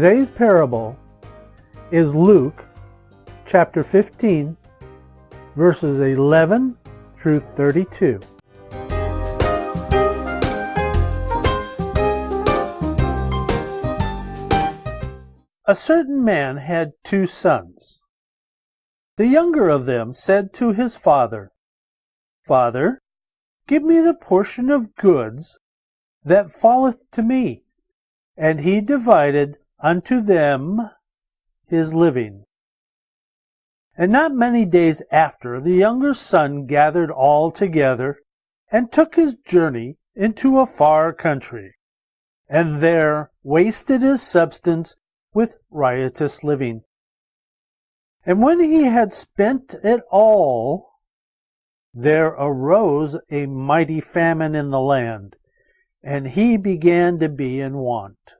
Today's parable is Luke chapter 15, verses 11 through 32. A certain man had 2 sons. The younger of them said to his father, "Father, give me the portion of goods that falleth to me." And he divided unto them his living. And not many days after, the younger son gathered all together, and took his journey into a far country, and there wasted his substance with riotous living. And when he had spent it all, there arose a mighty famine in the land, and he began to be in want.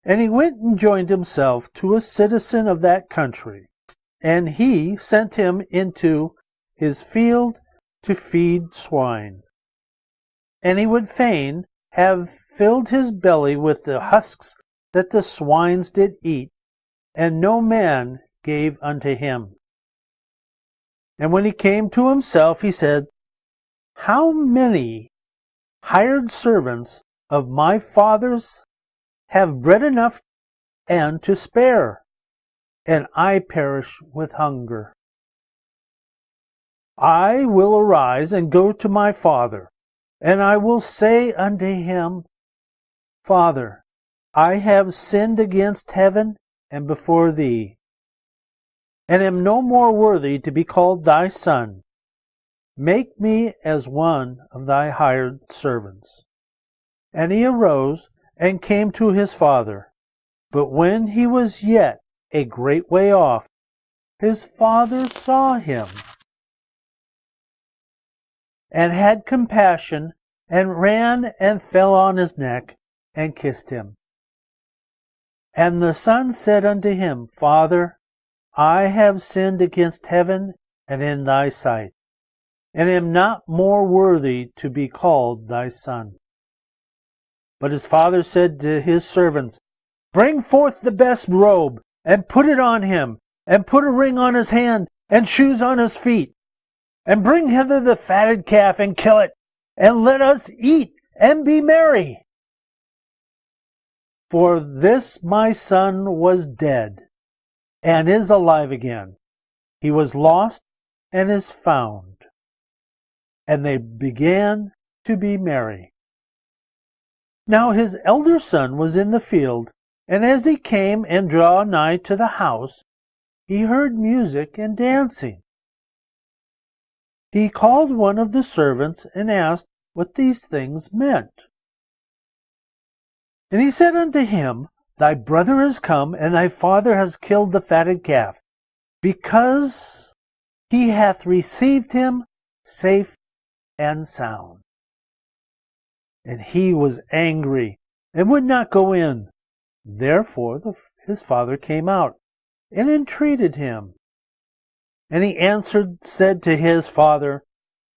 And he went and joined himself to a citizen of that country, and he sent him into his field to feed swine. And he would fain have filled his belly with the husks that the swines did eat, and no man gave unto him. And when he came to himself, he said, "How many hired servants of my father's have bread enough and to spare, and I perish with hunger. I will arise and go to my father, and I will say unto him, Father, I have sinned against heaven and before thee, and am no more worthy to be called thy son. Make me as one of thy hired servants." And he arose and came to his father. But when he was yet a great way off, his father saw him, and had compassion, and ran and fell on his neck, and kissed him. And the son said unto him, "Father, I have sinned against heaven and in thy sight, and am not more worthy to be called thy son." But his father said to his servants, "Bring forth the best robe, and put it on him, and put a ring on his hand, and shoes on his feet. And bring hither the fatted calf, and kill it, and let us eat, and be merry. For this my son was dead, and is alive again. He was lost, and is found." And they began to be merry. Now his elder son was in the field, and as he came and drew nigh to the house, he heard music and dancing. He called one of the servants and asked what these things meant. And he said unto him, "Thy brother is come, and thy father has killed the fatted calf, because he hath received him safe and sound." And he was angry, and would not go in. Therefore his father came out, and entreated him. And he answered, said to his father,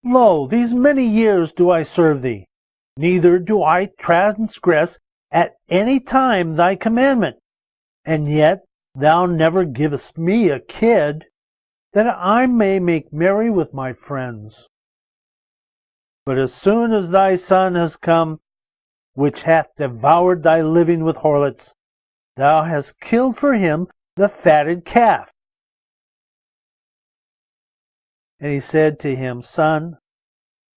"Lo, these many years do I serve thee, neither do I transgress at any time thy commandment. And yet thou never givest me a kid, that I may make merry with my friends. But as soon as thy son has come, which hath devoured thy living with harlots, thou hast killed for him the fatted calf." And he said to him, "Son,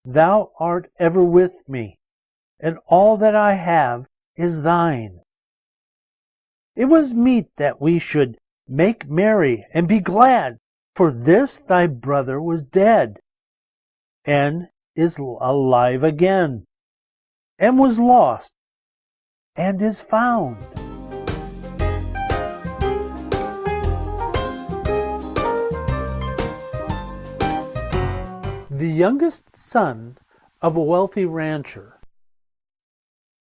thou art ever with me, and all that I have is thine. It was meet that we should make merry and be glad, for this thy brother was dead, and is alive again, and was lost, and is found." The youngest son of a wealthy rancher,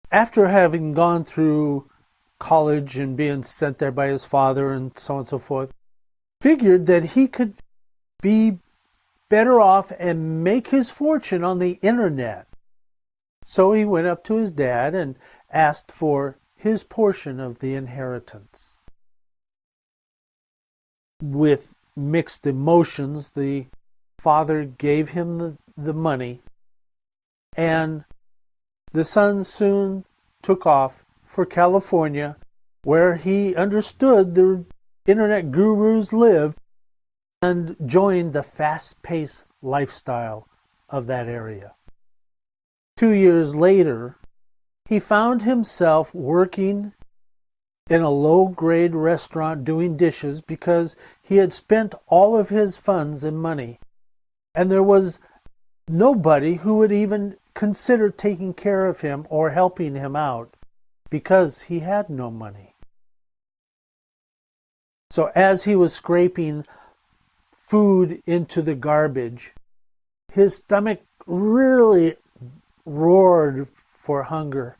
after having gone through college and being sent there by his father and so on and so forth, figured that he could be better off and make his fortune on the internet. So he went up to his dad and asked for his portion of the inheritance. With mixed emotions, the father gave him the money, and the son soon took off for California, where he understood the internet gurus lived, and joined the fast-paced lifestyle of that area. 2 years later, he found himself working in a low-grade restaurant doing dishes because he had spent all of his funds and money, and there was nobody who would even consider taking care of him or helping him out because he had no money. So as he was scraping food into the garbage, his stomach really roared for hunger.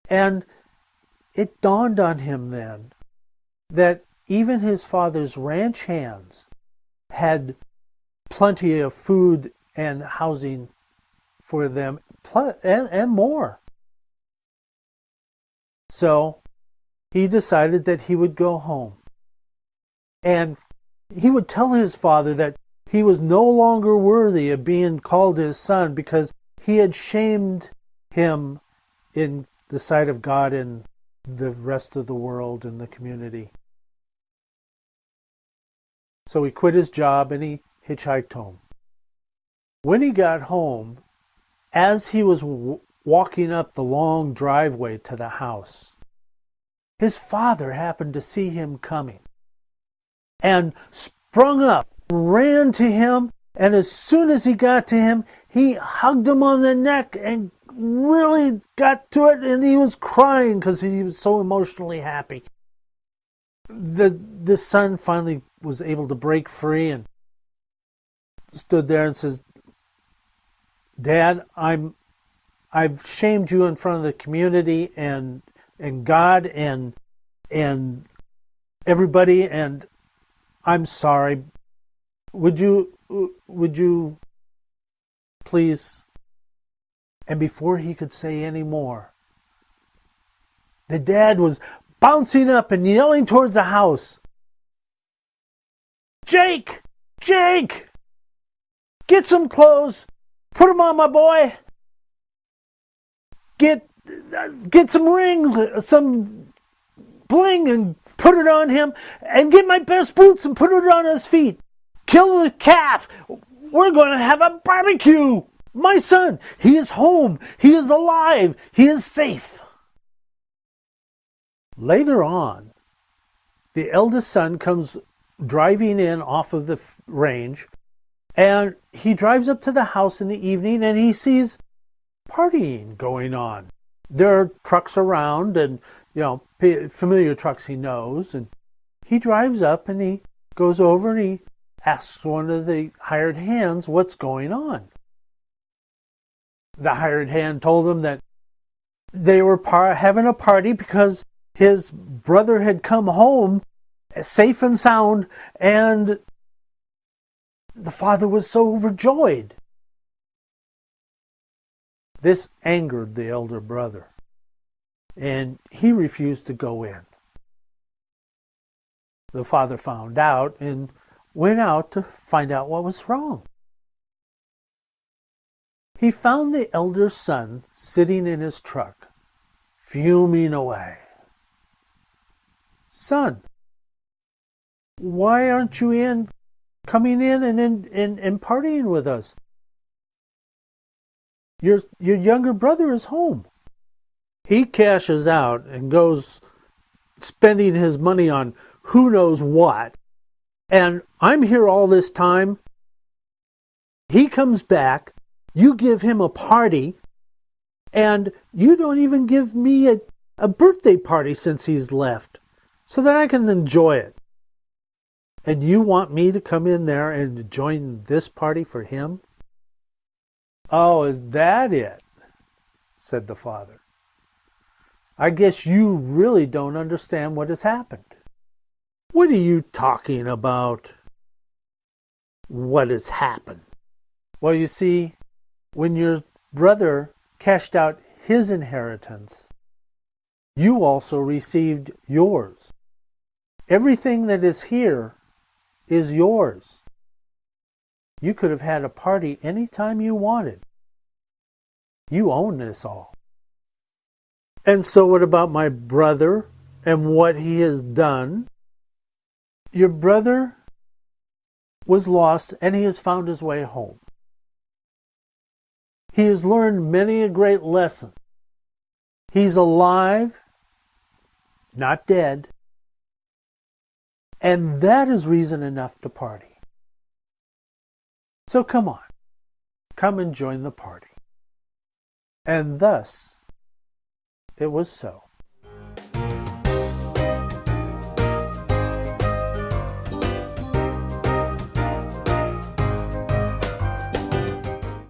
And it dawned on him then that even his father's ranch hands had plenty of food and housing for them, and more. So he decided that he would go home. And he would tell his father that he was no longer worthy of being called his son because he had shamed him in the sight of God and the rest of the world and the community. So he quit his job and he hitchhiked home. When he got home, as he was walking up the long driveway to the house, his father happened to see him coming and sprung up, ran to him, and as soon as he got to him, he hugged him on the neck and really got to it, and he was crying because he was so emotionally happy. The son finally was able to break free and stood there and says, "Dad, I've shamed you in front of the community and God and everybody, and I'm sorry. Would you please?" And before he could say any more, the dad was bouncing up and yelling towards the house, Jake! Get some clothes! Put them on, my boy! Get some rings, some bling, and put it on him, and get my best boots and put it on his feet. Kill the calf! We're going to have a barbecue! My son, he is home. He is alive. He is safe. Later on, the eldest son comes driving in off of the range, and he drives up to the house in the evening, and he sees partying going on. There are trucks around, and familiar trucks he knows, and he drives up and he goes over and he asks one of the hired hands what's going on. The hired hand told him that they were having a party because his brother had come home safe and sound, and the father was so overjoyed. This angered the elder brother, and he refused to go in. The father found out and went out to find out what was wrong. He found the elder son sitting in his truck, fuming away. "Son, why aren't you coming in and partying with us? Your younger brother is home." He cashes out and goes spending his money on who knows what. And I'm here all this time. He comes back. You give him a party, and you don't even give me a birthday party since he's left, so that I can enjoy it. And you want me to come in there and join this party for him? "Oh, is that it?" said the father. "I guess you really don't understand what has happened." "What are you talking about? What has happened?" "Well, you see, when your brother cashed out his inheritance, you also received yours. Everything that is here is yours. You could have had a party anytime you wanted. You own this all. And so what about my brother and what he has done? Your brother was lost and he has found his way home. He has learned many a great lesson. He's alive, not dead. And that is reason enough to party. So come on, come and join the party. And thus it was so.